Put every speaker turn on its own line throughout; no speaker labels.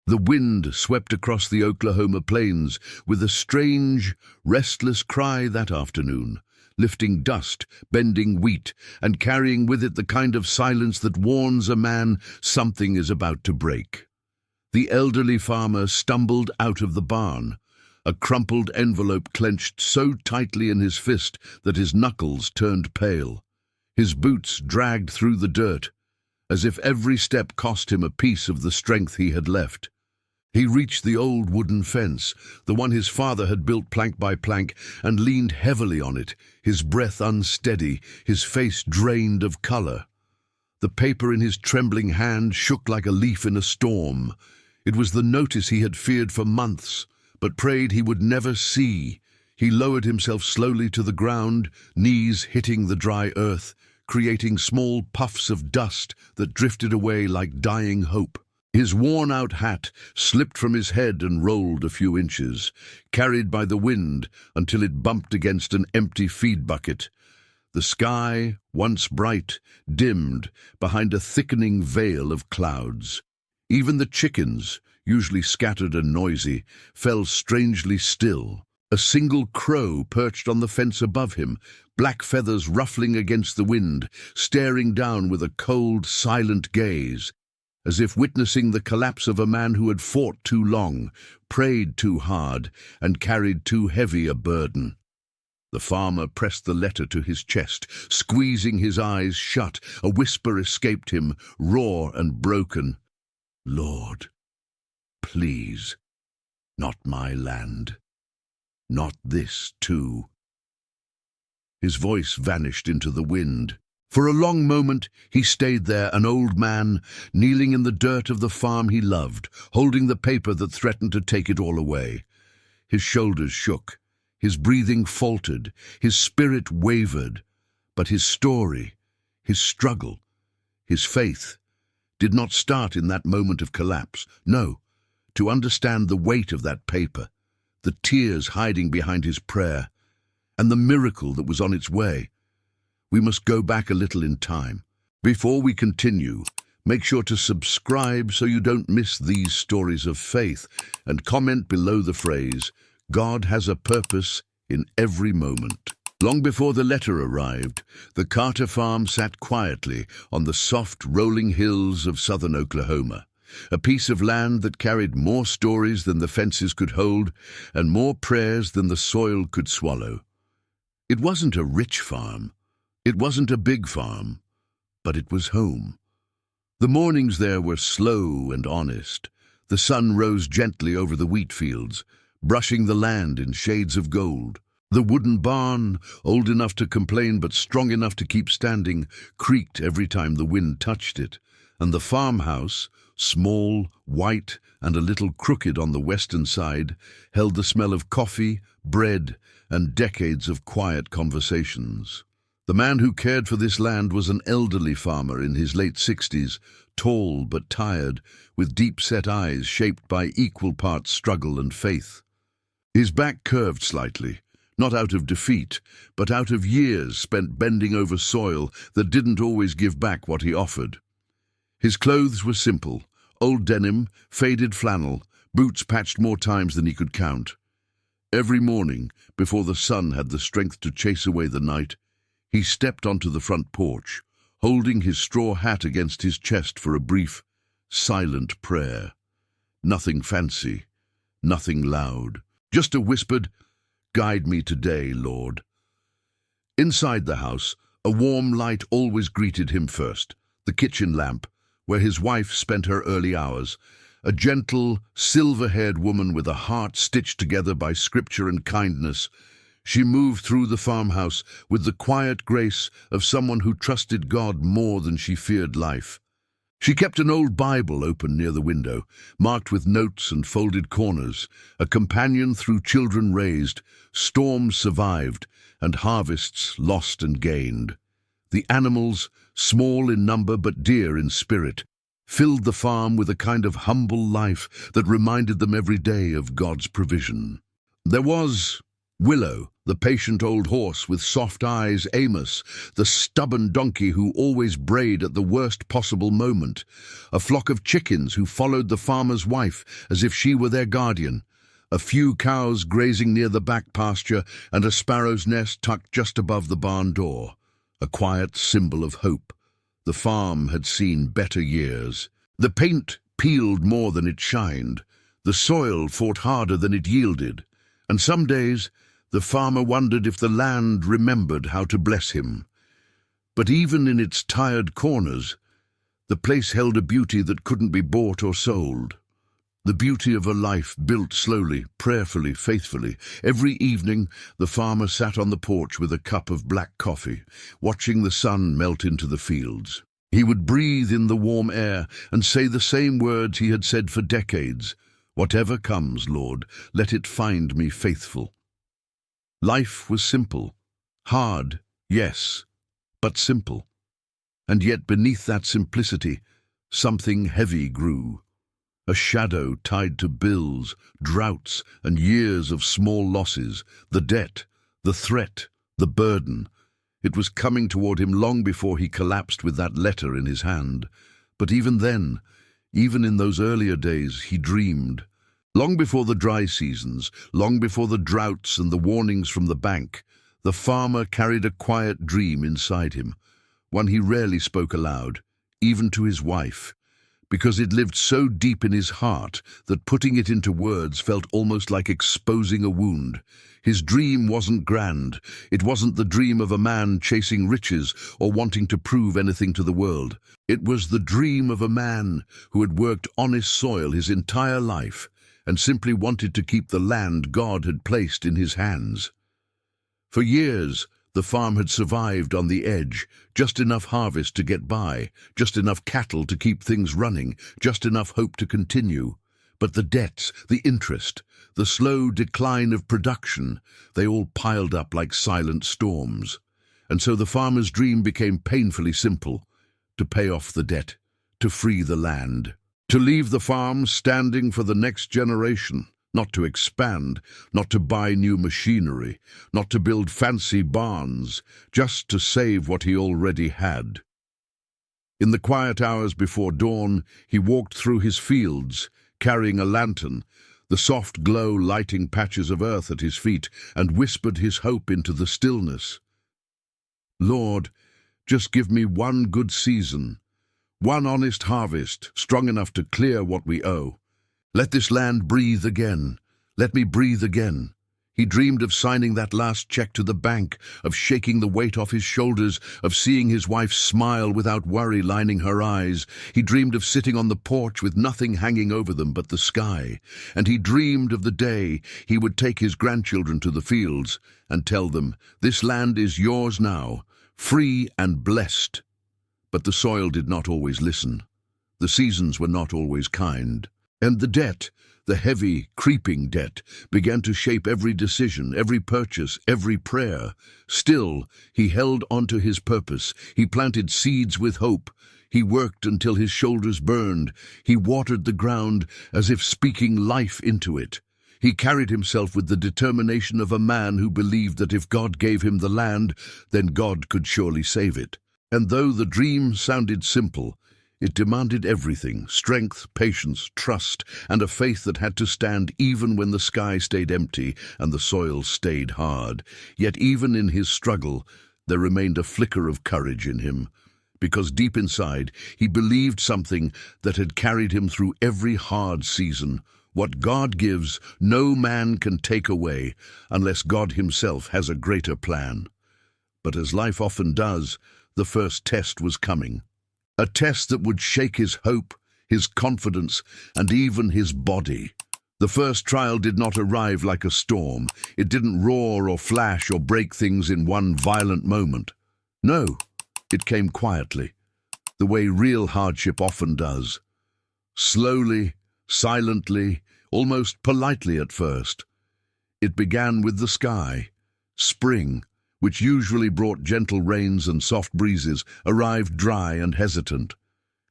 The wind swept across the Oklahoma plains with a strange, restless cry that afternoon, lifting dust, bending wheat, and carrying with it the kind of silence that warns a man something is about to break. The elderly farmer stumbled out of the barn, a crumpled envelope clenched so tightly in his fist that his knuckles turned pale. His boots dragged through the dirt, as if every step cost him a piece of the strength he had left. He reached the old wooden fence, the one his father had built plank by plank, and leaned heavily on it, his breath unsteady, his face drained of color. The paper in his trembling hand shook like a leaf in a storm. It was the notice he had feared for months, but prayed he would never see. He lowered himself slowly to the ground, knees hitting the dry earth, creating small puffs of dust that drifted away like dying hope. His worn-out hat slipped from his head and rolled a few inches, carried by the wind until it bumped against an empty feed bucket. The sky, once bright, dimmed behind a thickening veil of clouds. Even the chickens, usually scattered and noisy, fell strangely still. A single crow perched on the fence above him, black feathers ruffling against the wind, staring down with a cold, silent gaze, as if witnessing the collapse of a man who had fought too long, prayed too hard, and carried too heavy a burden. The farmer pressed the letter to his chest, squeezing his eyes shut. A whisper escaped him, raw and broken. "Lord, please, not my land. Not this, too." His voice vanished into the wind. For a long moment he stayed there, an old man, kneeling in the dirt of the farm he loved, holding the paper that threatened to take it all away. His shoulders shook, his breathing faltered, his spirit wavered, but his story, his struggle, his faith, did not start in that moment of collapse. No, to understand the weight of that paper, the tears hiding behind his prayer, and the miracle that was on its way, we must go back a little in time. Before we continue, make sure to subscribe so you don't miss these stories of faith, and comment below the phrase, "God has a purpose in every moment." Long before the letter arrived, the Carter farm sat quietly on the soft, rolling hills of southern Oklahoma, a piece of land that carried more stories than the fences could hold and more prayers than the soil could swallow. It wasn't a rich farm. It wasn't a big farm, but it was home. The mornings there were slow and honest. The sun rose gently over the wheat fields, brushing the land in shades of gold. The wooden barn, old enough to complain but strong enough to keep standing, creaked every time the wind touched it, and the farmhouse, small, white, and a little crooked on the western side, held the smell of coffee, bread, and decades of quiet conversations. The man who cared for this land was an elderly farmer in his late 60s, tall but tired, with deep-set eyes shaped by equal parts struggle and faith. His back curved slightly, not out of defeat, but out of years spent bending over soil that didn't always give back what he offered. His clothes were simple, old denim, faded flannel, boots patched more times than he could count. Every morning, before the sun had the strength to chase away the night, he stepped onto the front porch, holding his straw hat against his chest for a brief, silent prayer. Nothing fancy, nothing loud, just a whispered, "Guide me today, Lord." Inside the house, a warm light always greeted him first, the kitchen lamp, where his wife spent her early hours, a gentle, silver-haired woman with a heart stitched together by scripture and kindness. She moved through the farmhouse with the quiet grace of someone who trusted God more than she feared life. She kept an old Bible open near the window, marked with notes and folded corners, a companion through children raised, storms survived, and harvests lost and gained. The animals, small in number but dear in spirit, filled the farm with a kind of humble life that reminded them every day of God's provision. There was, Willow, the patient old horse with soft eyes, Amos, the stubborn donkey who always brayed at the worst possible moment, a flock of chickens who followed the farmer's wife as if she were their guardian, a few cows grazing near the back pasture, and a sparrow's nest tucked just above the barn door, a quiet symbol of hope. The farm had seen better years. The paint peeled more than it shined, the soil fought harder than it yielded, and some days the farmer wondered if the land remembered how to bless him. But even in its tired corners, the place held a beauty that couldn't be bought or sold. The beauty of a life built slowly, prayerfully, faithfully. Every evening, the farmer sat on the porch with a cup of black coffee, watching the sun melt into the fields. He would breathe in the warm air and say the same words he had said for decades. "Whatever comes, Lord, let it find me faithful." Life was simple. Hard, yes, but simple. And yet beneath that simplicity, something heavy grew. A shadow tied to bills, droughts, and years of small losses, the debt, the threat, the burden. It was coming toward him long before he collapsed with that letter in his hand. But even then, even in those earlier days, he dreamed. Long before the dry seasons, long before the droughts and the warnings from the bank, the farmer carried a quiet dream inside him, one he rarely spoke aloud, even to his wife, because it lived so deep in his heart that putting it into words felt almost like exposing a wound. His dream wasn't grand. It wasn't the dream of a man chasing riches or wanting to prove anything to the world. It was the dream of a man who had worked honest soil his entire life and simply wanted to keep the land God had placed in his hands. For years, the farm had survived on the edge, just enough harvest to get by, just enough cattle to keep things running, just enough hope to continue. But the debts, the interest, the slow decline of production, they all piled up like silent storms. And so the farmer's dream became painfully simple: to pay off the debt, to free the land, to leave the farm standing for the next generation, not to expand, not to buy new machinery, not to build fancy barns, just to save what he already had. In the quiet hours before dawn, he walked through his fields, carrying a lantern, the soft glow lighting patches of earth at his feet, and whispered his hope into the stillness. "Lord, just give me one good season, one honest harvest, strong enough to clear what we owe. Let this land breathe again. Let me breathe again." He dreamed of signing that last check to the bank, of shaking the weight off his shoulders, of seeing his wife smile without worry lining her eyes. He dreamed of sitting on the porch with nothing hanging over them but the sky. And he dreamed of the day he would take his grandchildren to the fields and tell them, "This land is yours now, free and blessed." But the soil did not always listen. The seasons were not always kind. And the debt, the heavy, creeping debt, began to shape every decision, every purchase, every prayer. Still, he held onto his purpose. He planted seeds with hope. He worked until his shoulders burned. He watered the ground as if speaking life into it. He carried himself with the determination of a man who believed that if God gave him the land, then God could surely save it. And though the dream sounded simple, it demanded everything: strength, patience, trust, and a faith that had to stand even when the sky stayed empty and the soil stayed hard. Yet even in his struggle, there remained a flicker of courage in him, because deep inside, he believed something that had carried him through every hard season. What God gives, no man can take away, unless God himself has a greater plan. But as life often does, the first test was coming. A test that would shake his hope, his confidence, and even his body. The first trial did not arrive like a storm. It didn't roar or flash or break things in one violent moment. No, it came quietly, the way real hardship often does. Slowly, silently, almost politely at first. It began with the sky. Spring, which usually brought gentle rains and soft breezes, arrived dry and hesitant.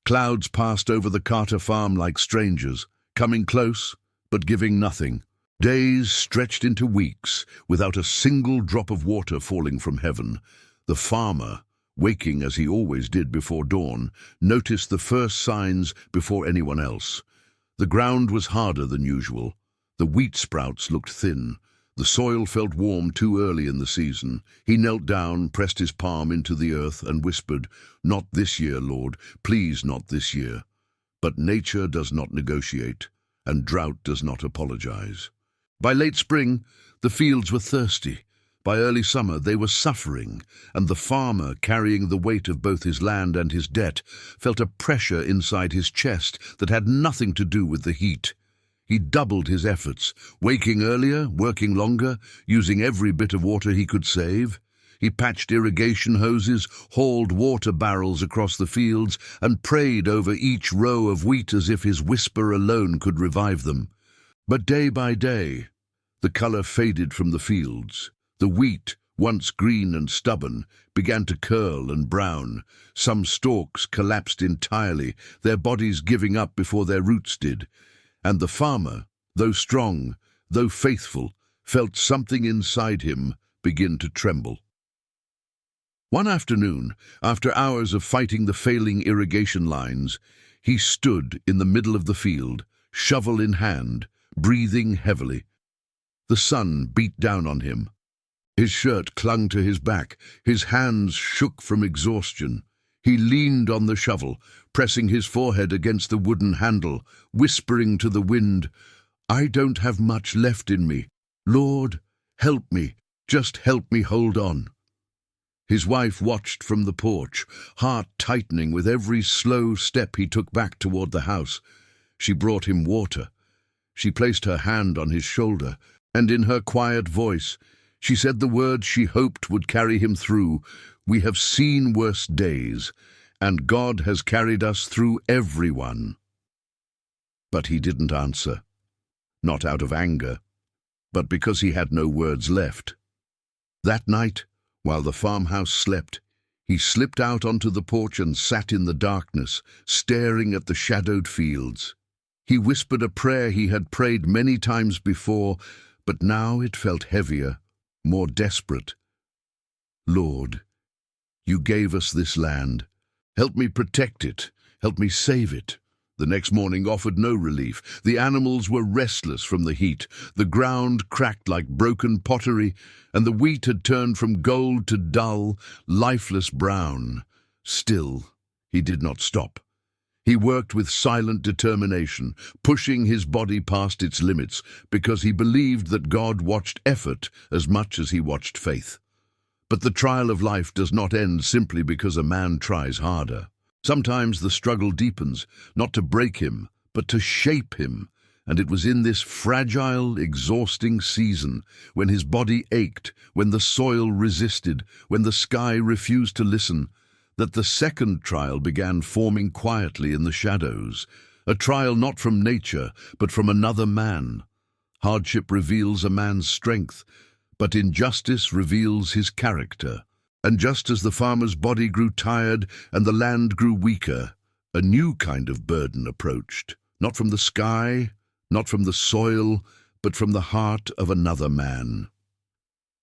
Clouds passed over the Carter farm like strangers, coming close, but giving nothing. Days stretched into weeks without a single drop of water falling from heaven. The farmer, waking as he always did before dawn, noticed the first signs before anyone else. The ground was harder than usual. The wheat sprouts looked thin. The soil felt warm too early in the season. He knelt down, pressed his palm into the earth, and whispered, "Not this year, Lord, please not this year." But nature does not negotiate, and drought does not apologize. By late spring, the fields were thirsty. By early summer, they were suffering, and the farmer, carrying the weight of both his land and his debt, felt a pressure inside his chest that had nothing to do with the heat. He doubled his efforts, waking earlier, working longer, using every bit of water he could save. He patched irrigation hoses, hauled water barrels across the fields, and prayed over each row of wheat as if his whisper alone could revive them. But day by day, the color faded from the fields. The wheat, once green and stubborn, began to curl and brown. Some stalks collapsed entirely, their bodies giving up before their roots did. And the farmer, though strong, though faithful, felt something inside him begin to tremble. One afternoon, after hours of fighting the failing irrigation lines, he stood in the middle of the field, shovel in hand, breathing heavily. The sun beat down on him. His shirt clung to his back, his hands shook from exhaustion. He leaned on the shovel, pressing his forehead against the wooden handle, whispering to the wind, "I don't have much left in me. Lord, help me, just help me hold on." His wife watched from the porch, heart tightening with every slow step he took back toward the house. She brought him water. She placed her hand on his shoulder, and in her quiet voice, she said the words she hoped would carry him through. "We have seen worse days, and God has carried us through every one." But he didn't answer, not out of anger, but because he had no words left. That night, while the farmhouse slept, he slipped out onto the porch and sat in the darkness, staring at the shadowed fields. He whispered a prayer he had prayed many times before, but now it felt heavier, more desperate. "Lord, you gave us this land. Help me protect it. Help me save it." The next morning offered no relief. The animals were restless from the heat. The ground cracked like broken pottery, and the wheat had turned from gold to dull, lifeless brown. Still, he did not stop. He worked with silent determination, pushing his body past its limits, because he believed that God watched effort as much as he watched faith. But the trial of life does not end simply because a man tries harder. Sometimes the struggle deepens, not to break him, but to shape him. And it was in this fragile, exhausting season, when his body ached, when the soil resisted, when the sky refused to listen, that the second trial began forming quietly in the shadows, a trial not from nature, but from another man. Hardship reveals a man's strength, but injustice reveals his character. And just as the farmer's body grew tired and the land grew weaker, a new kind of burden approached, not from the sky, not from the soil, but from the heart of another man.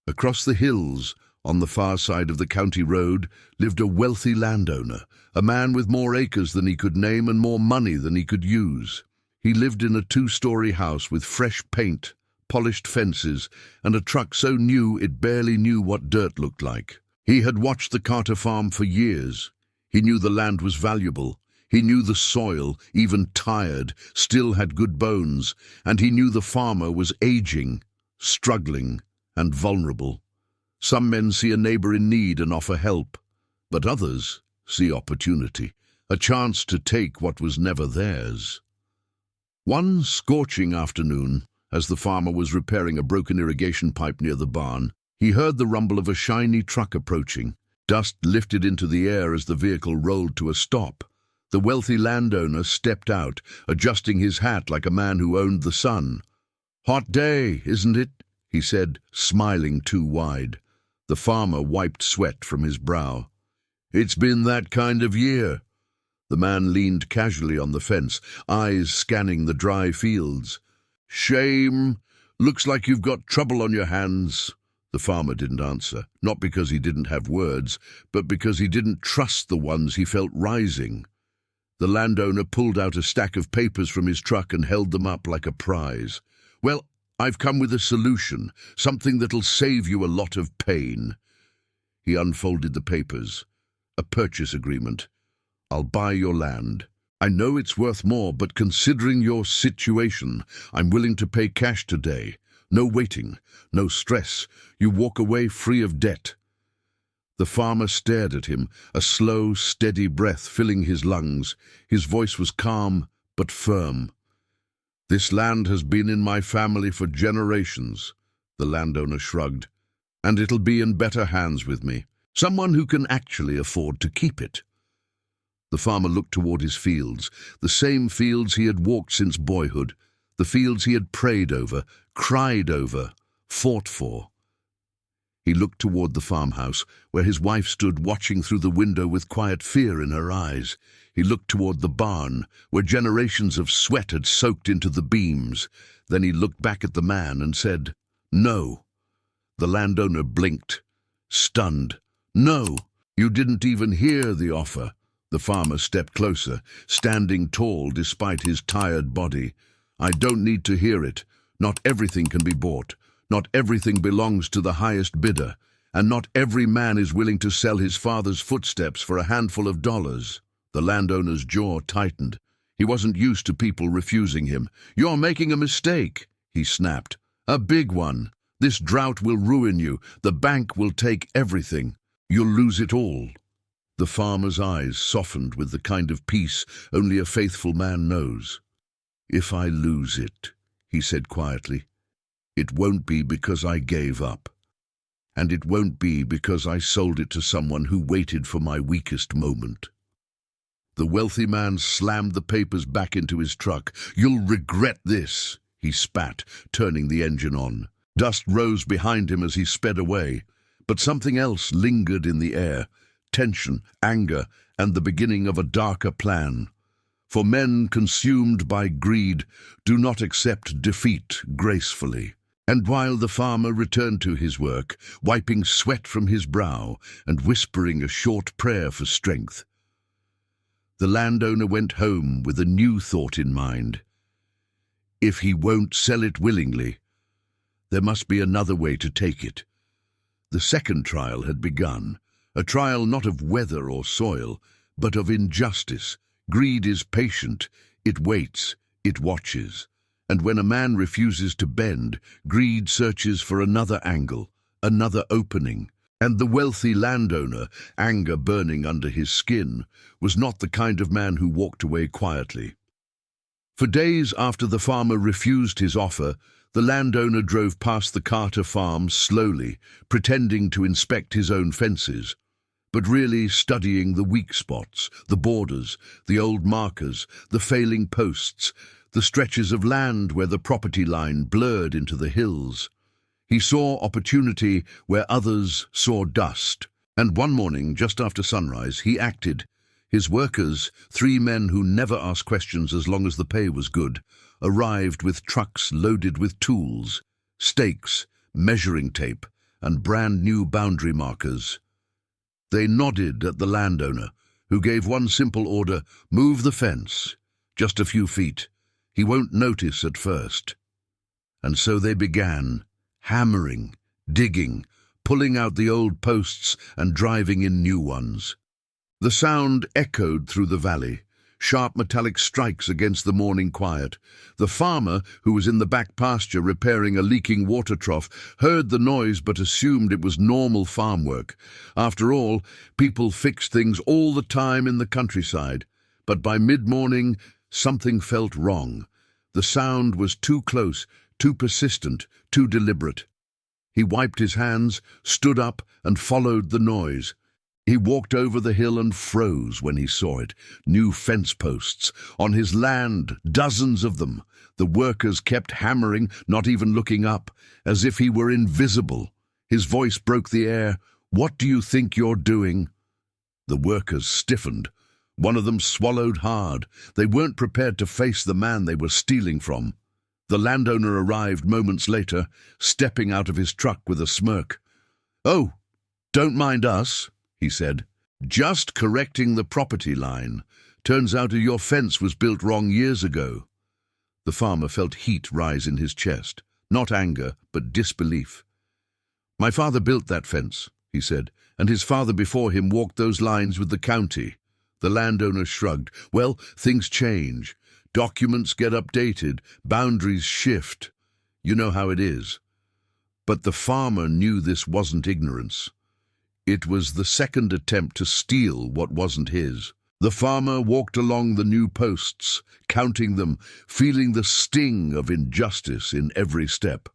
Across the hills, on the far side of the county road, lived a wealthy landowner, a man with more acres than he could name and more money than he could use. He lived in a 2-story house with fresh paint, polished fences, and a truck so new it barely knew what dirt looked like. He had watched the Carter farm for years. He knew the land was valuable. He knew the soil, even tired, still had good bones, and he knew the farmer was aging, struggling, and vulnerable. Some men see a neighbor in need and offer help, but others see opportunity, a chance to take what was never theirs. One scorching afternoon, as the farmer was repairing a broken irrigation pipe near the barn, he heard the rumble of a shiny truck approaching. Dust lifted into the air as the vehicle rolled to a stop. The wealthy landowner stepped out, adjusting his hat like a man who owned the sun. "Hot day, isn't it?" he said, smiling too wide. The farmer wiped sweat from his brow. "It's been that kind of year." The man leaned casually on the fence, eyes scanning the dry fields. "Shame, Looks like you've got trouble on your hands." The farmer didn't answer, not because he didn't have words, but because he didn't trust the ones he felt rising. The landowner pulled out a stack of papers from his truck and held them up like a prize. "Well, I've come with a solution, something that'll save you a lot of pain." He unfolded the papers. "A purchase agreement. I'll buy your land. I know it's worth more, but considering your situation, I'm willing to pay cash today. No waiting, no stress. You walk away free of debt." The farmer stared at him, a slow, steady breath filling his lungs. His voice was calm but firm. "This land has been in my family for generations," the landowner shrugged, "and it'll be in better hands with me, someone who can actually afford to keep it." The farmer looked toward his fields, the same fields he had walked since boyhood, the fields he had prayed over, cried over, fought for. He looked toward the farmhouse, where his wife stood watching through the window with quiet fear in her eyes. He looked toward the barn, where generations of sweat had soaked into the beams. Then he looked back at the man and said, "No." The landowner blinked, stunned. "No, you didn't even hear the offer." The farmer stepped closer, standing tall despite his tired body. "I don't need to hear it. Not everything can be bought. Not everything belongs to the highest bidder, and not every man is willing to sell his father's footsteps for a handful of dollars." The landowner's jaw tightened. He wasn't used to people refusing him. "You're making a mistake," he snapped. "A big one. This drought will ruin you. The bank will take everything. You'll lose it all." The farmer's eyes softened with the kind of peace only a faithful man knows. "If I lose it," he said quietly, "it won't be because I gave up. And it won't be because I sold it to someone who waited for my weakest moment." The wealthy man slammed the papers back into his truck. "You'll regret this," he spat, turning the engine on. Dust rose behind him as he sped away, but something else lingered in the air. Tension, anger, and the beginning of a darker plan. For men consumed by greed do not accept defeat gracefully. And while the farmer returned to his work, wiping sweat from his brow and whispering a short prayer for strength, the landowner went home with a new thought in mind. If he won't sell it willingly, there must be another way to take it. The second trial had begun, a trial not of weather or soil, but of injustice. Greed is patient, it waits, it watches. And when a man refuses to bend, greed searches for another angle, another opening. And the wealthy landowner, anger burning under his skin, was not the kind of man who walked away quietly. For days after the farmer refused his offer, the landowner drove past the Carter farm slowly, pretending to inspect his own fences, but really studying the weak spots, the borders, the old markers, the failing posts, the stretches of land where the property line blurred into the hills. He saw opportunity where others saw dust, and one morning, just after sunrise, he acted. His workers, 3 men who never asked questions as long as the pay was good, arrived with trucks loaded with tools, stakes, measuring tape, and brand new boundary markers. They nodded at the landowner, who gave one simple order: "Move the fence, just a few feet. He won't notice at first." And so they began, hammering, digging, pulling out the old posts and driving in new ones. The sound echoed through the valley, sharp metallic strikes against the morning quiet. The farmer, who was in the back pasture repairing a leaking water trough, heard the noise but assumed it was normal farm work. After all, people fixed things all the time in the countryside. But by mid-morning, something felt wrong. The sound was too close, too persistent, too deliberate. He wiped his hands, stood up, and followed the noise. He walked over the hill and froze when he saw it. New fence posts. On his land, dozens of them. The workers kept hammering, not even looking up, as if he were invisible. His voice broke the air. "What do you think you're doing?" The workers stiffened. One of them swallowed hard. They weren't prepared to face the man they were stealing from. The landowner arrived moments later, stepping out of his truck with a smirk. "Oh, don't mind us," he said. "Just correcting the property line. Turns out your fence was built wrong years ago." The farmer felt heat rise in his chest, not anger, but disbelief. "My father built that fence," he said, "and his father before him walked those lines with the county." The landowner shrugged. "Well, things change. Documents get updated, boundaries shift. You know how it is." But the farmer knew this wasn't ignorance. It was the second attempt to steal what wasn't his. The farmer walked along the new posts, counting them, feeling the sting of injustice in every step.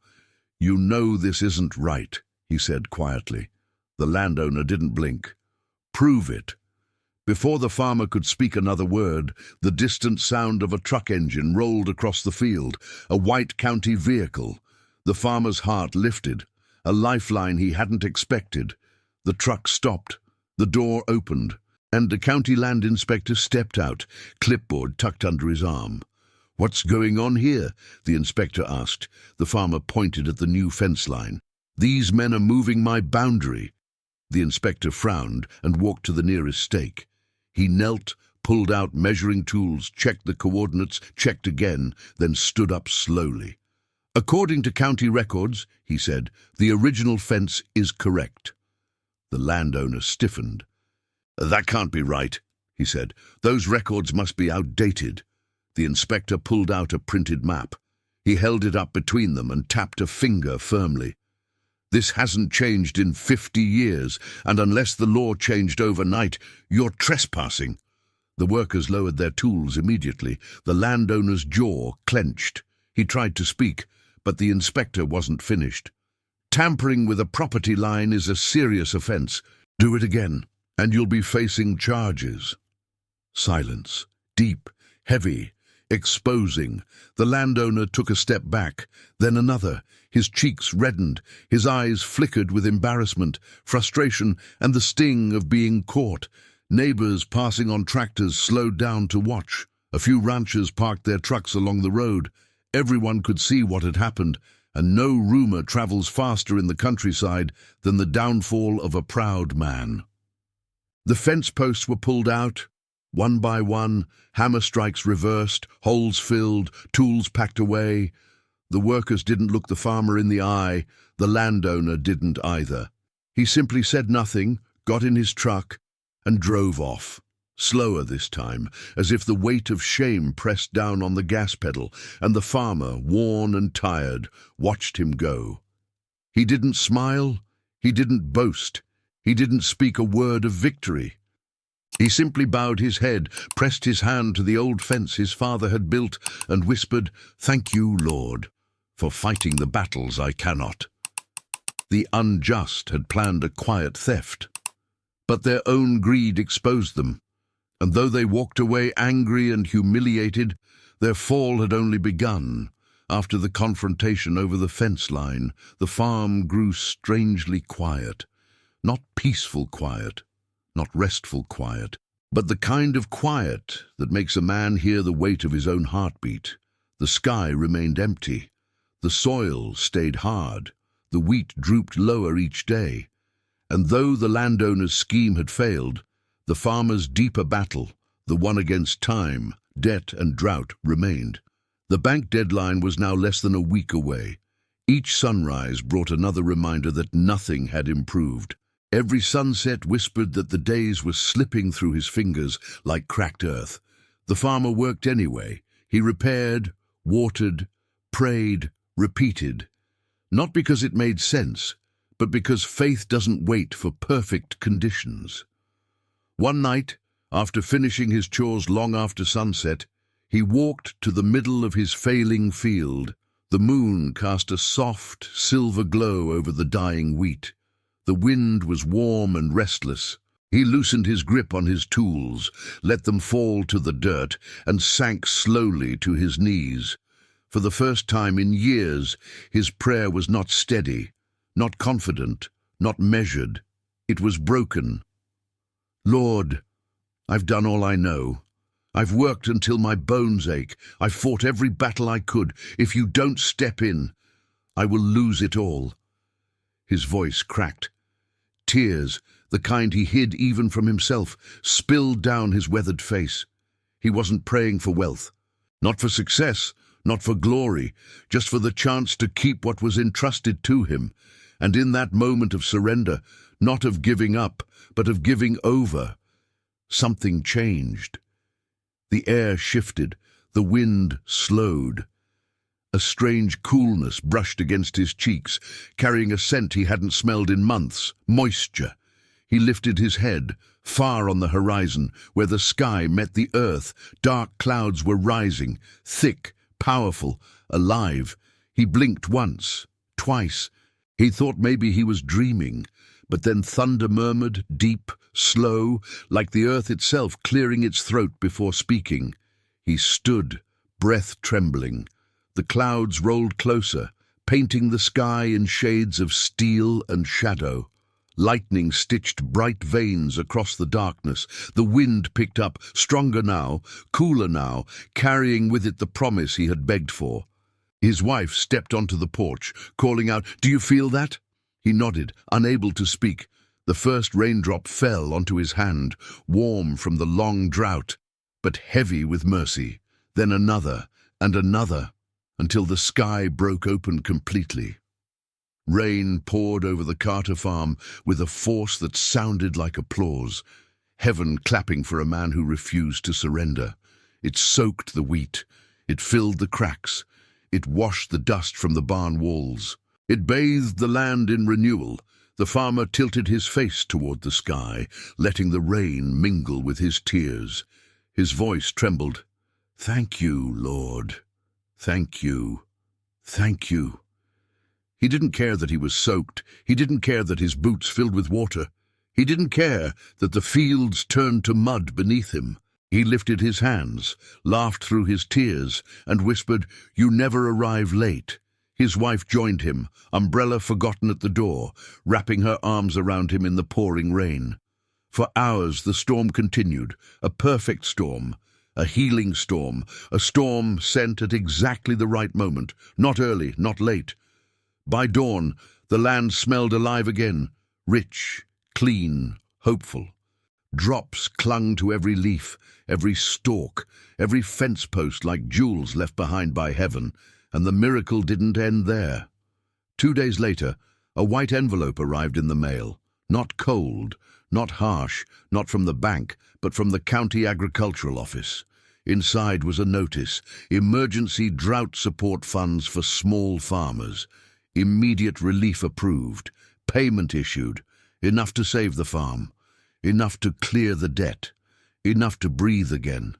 "You know this isn't right," he said quietly. The landowner didn't blink. "Prove it." Before the farmer could speak another word, the distant sound of a truck engine rolled across the field, a white county vehicle. The farmer's heart lifted, a lifeline he hadn't expected. The truck stopped, the door opened, and the county land inspector stepped out, clipboard tucked under his arm. "What's going on here?" the inspector asked. The farmer pointed at the new fence line. "These men are moving my boundary." The inspector frowned and walked to the nearest stake. He knelt, pulled out measuring tools, checked the coordinates, checked again, then stood up slowly. "According to county records," he said, "the original fence is correct." The landowner stiffened. "That can't be right," he said. "Those records must be outdated." The inspector pulled out a printed map. He held it up between them and tapped a finger firmly. "This hasn't changed in 50 years, and unless the law changed overnight, you're trespassing." The workers lowered their tools immediately. The landowner's jaw clenched. He tried to speak, but the inspector wasn't finished. "Tampering with a property line is a serious offense. Do it again, and you'll be facing charges." Silence. Deep, heavy, exposing. The landowner took a step back, then another. His cheeks reddened, his eyes flickered with embarrassment, frustration, and the sting of being caught. Neighbors passing on tractors slowed down to watch. A few ranchers parked their trucks along the road. Everyone could see what had happened, and no rumor travels faster in the countryside than the downfall of a proud man. The fence posts were pulled out, one by one, hammer strikes reversed, holes filled, tools packed away. The workers didn't look the farmer in the eye. The landowner didn't either. He simply said nothing, got in his truck, and drove off. Slower this time, as if the weight of shame pressed down on the gas pedal, and the farmer, worn and tired, watched him go. He didn't smile, he didn't boast, he didn't speak a word of victory. He simply bowed his head, pressed his hand to the old fence his father had built, and whispered, "Thank you, Lord, for fighting the battles I cannot." The unjust had planned a quiet theft, but their own greed exposed them, and though they walked away angry and humiliated, their fall had only begun. After the confrontation over the fence line, the farm grew strangely quiet. Not peaceful quiet, not restful quiet, but the kind of quiet that makes a man hear the weight of his own heartbeat. The sky remained empty. The soil stayed hard. The wheat drooped lower each day. And though the landowner's scheme had failed, the farmer's deeper battle, the one against time, debt and drought, remained. The bank deadline was now less than a week away. Each sunrise brought another reminder that nothing had improved. Every sunset whispered that the days were slipping through his fingers like cracked earth. The farmer worked anyway. He repaired, watered, prayed, repeated. Not because it made sense, but because faith doesn't wait for perfect conditions. One night, after finishing his chores long after sunset, he walked to the middle of his failing field. The moon cast a soft, silver glow over the dying wheat. The wind was warm and restless. He loosened his grip on his tools, let them fall to the dirt, and sank slowly to his knees. For the first time in years, his prayer was not steady, not confident, not measured. It was broken. "Lord, I've done all I know. I've worked until my bones ache. I've fought every battle I could. If you don't step in, I will lose it all." His voice cracked. Tears, the kind he hid even from himself, spilled down his weathered face. He wasn't praying for wealth. Not for success, not for glory, just for the chance to keep what was entrusted to him. And in that moment of surrender, not of giving up, but of giving over, something changed. The air shifted, the wind slowed. A strange coolness brushed against his cheeks, carrying a scent he hadn't smelled in months, moisture. He lifted his head. Far on the horizon, where the sky met the earth, dark clouds were rising, thick, powerful, alive. He blinked once, twice. He thought maybe he was dreaming, but then thunder murmured, deep, slow, like the earth itself clearing its throat before speaking. He stood, breath trembling. The clouds rolled closer, painting the sky in shades of steel and shadow. Lightning stitched bright veins across the darkness. The wind picked up, stronger now, cooler now, carrying with it the promise he had begged for. His wife stepped onto the porch, calling out, "Do you feel that?" He nodded, unable to speak. The first raindrop fell onto his hand, warm from the long drought, but heavy with mercy. Then another, and another, until the sky broke open completely. Rain poured over the Carter farm with a force that sounded like applause, heaven clapping for a man who refused to surrender. It soaked the wheat, it filled the cracks, it washed the dust from the barn walls. It bathed the land in renewal. The farmer tilted his face toward the sky, letting the rain mingle with his tears. His voice trembled. "Thank you, Lord. Thank you. Thank you." He didn't care that he was soaked. He didn't care that his boots filled with water. He didn't care that the fields turned to mud beneath him. He lifted his hands, laughed through his tears, and whispered, "You never arrive late." His wife joined him, umbrella forgotten at the door, wrapping her arms around him in the pouring rain. For hours the storm continued, a perfect storm, a healing storm, a storm sent at exactly the right moment, not early, not late. By dawn, the land smelled alive again, rich, clean, hopeful. Drops clung to every leaf, every stalk, every fence post like jewels left behind by heaven, and the miracle didn't end there. 2 days later, a white envelope arrived in the mail, not cold, not harsh, not from the bank, but from the county agricultural office. Inside was a notice, emergency drought support funds for small farmers. Immediate relief approved, payment issued, enough to save the farm, enough to clear the debt, enough to breathe again.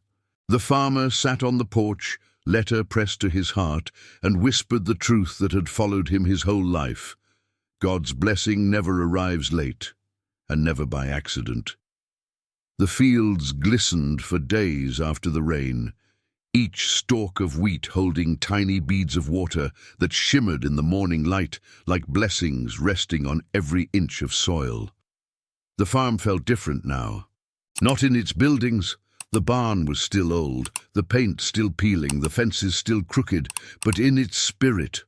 The farmer sat on the porch, letter pressed to his heart, and whispered the truth that had followed him his whole life. God's blessing never arrives late, and never by accident. The fields glistened for days after the rain, each stalk of wheat holding tiny beads of water that shimmered in the morning light like blessings resting on every inch of soil. The farm felt different now. Not in its buildings. The barn was still old, the paint still peeling, the fences still crooked, but in its spirit.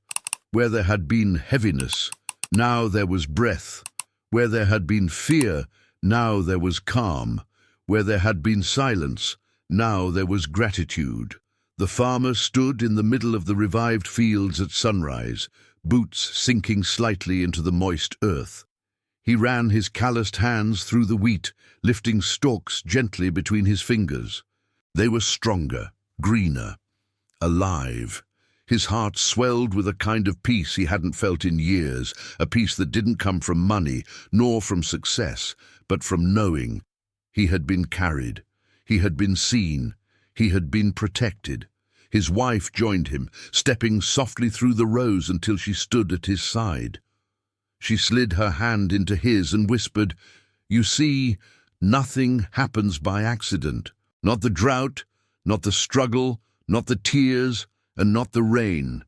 Where there had been heaviness, now there was breath. Where there had been fear, now there was calm. Where there had been silence, now there was gratitude. The farmer stood in the middle of the revived fields at sunrise, boots sinking slightly into the moist earth. He ran his calloused hands through the wheat, lifting stalks gently between his fingers. They were stronger, greener, alive. His heart swelled with a kind of peace he hadn't felt in years, a peace that didn't come from money, nor from success, but from knowing. He had been carried. He had been seen. He had been protected. His wife joined him, stepping softly through the rows until she stood at his side. She slid her hand into his and whispered, "You see, nothing happens by accident. Not the drought, not the struggle, not the tears, and not the rain."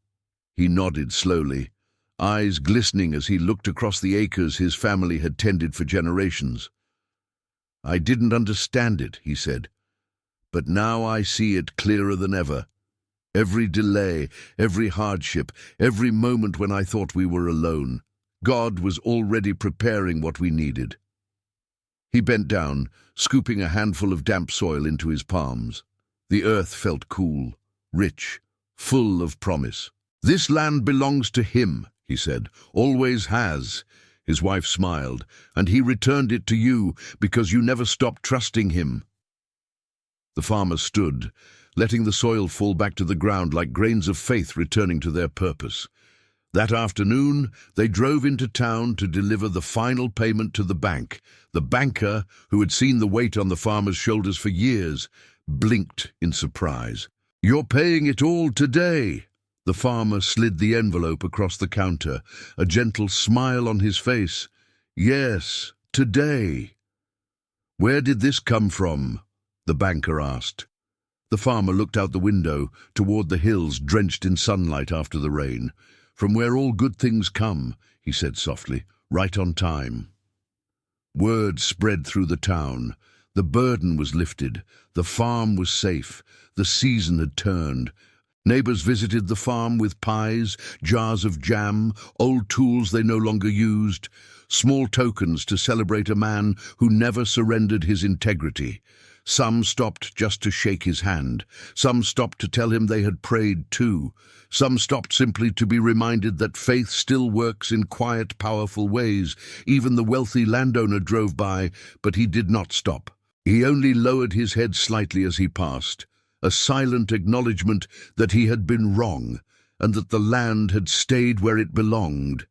He nodded slowly, eyes glistening as he looked across the acres his family had tended for generations. "I didn't understand it," he said, but now I see it clearer than ever. Every delay, every hardship, every moment when I thought we were alone, God was already preparing what we needed. He bent down, scooping a handful of damp soil into his palms. The earth felt cool, rich, full of promise. "This land belongs to him," he said, "always has." His wife smiled, "And he returned it to you because you never stopped trusting him." The farmer stood, letting the soil fall back to the ground like grains of faith returning to their purpose. That afternoon, they drove into town to deliver the final payment to the bank. The banker, who had seen the weight on the farmer's shoulders for years, blinked in surprise. "You're paying it all today." The farmer slid the envelope across the counter, a gentle smile on his face. "Yes, today." "Where did this come from?" the banker asked. The farmer looked out the window, toward the hills drenched in sunlight after the rain. "From where all good things come," he said softly, "right on time." Word spread through the town. The burden was lifted. The farm was safe. The season had turned. Neighbors visited the farm with pies, jars of jam, old tools they no longer used, small tokens to celebrate a man who never surrendered his integrity. Some stopped just to shake his hand. Some stopped to tell him they had prayed too. Some stopped simply to be reminded that faith still works in quiet, powerful ways. Even the wealthy landowner drove by, but he did not stop. He only lowered his head slightly as he passed, a silent acknowledgement that he had been wrong and that the land had stayed where it belonged.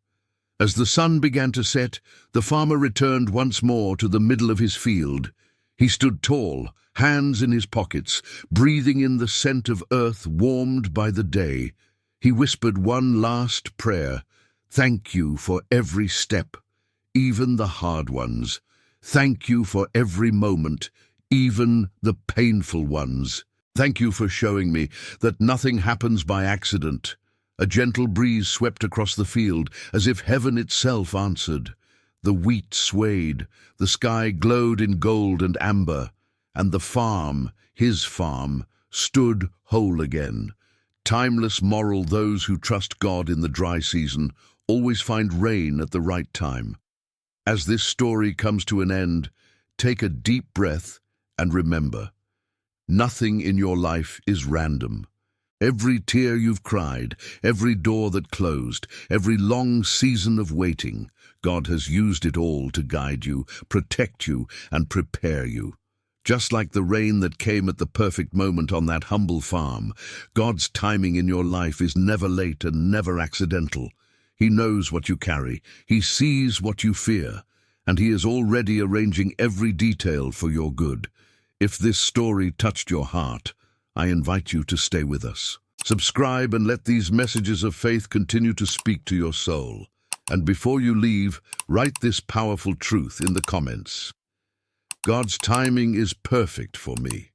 As the sun began to set, the farmer returned once more to the middle of his field. He stood tall, hands in his pockets, breathing in the scent of earth warmed by the day. He whispered one last prayer. "Thank you for every step, even the hard ones. Thank you for every moment, even the painful ones. Thank you for showing me that nothing happens by accident." A gentle breeze swept across the field, as if heaven itself answered. The wheat swayed, the sky glowed in gold and amber, and the farm, his farm, stood whole again. Timeless moral: those who trust God in the dry season always find rain at the right time. As this story comes to an end, take a deep breath and remember, nothing in your life is random. Every tear you've cried, every door that closed, every long season of waiting, God has used it all to guide you, protect you, and prepare you. Just like the rain that came at the perfect moment on that humble farm, God's timing in your life is never late and never accidental. He knows what you carry, He sees what you fear, and He is already arranging every detail for your good. If this story touched your heart, I invite you to stay with us. Subscribe and let these messages of faith continue to speak to your soul. And before you leave, write this powerful truth in the comments. God's timing is perfect for me.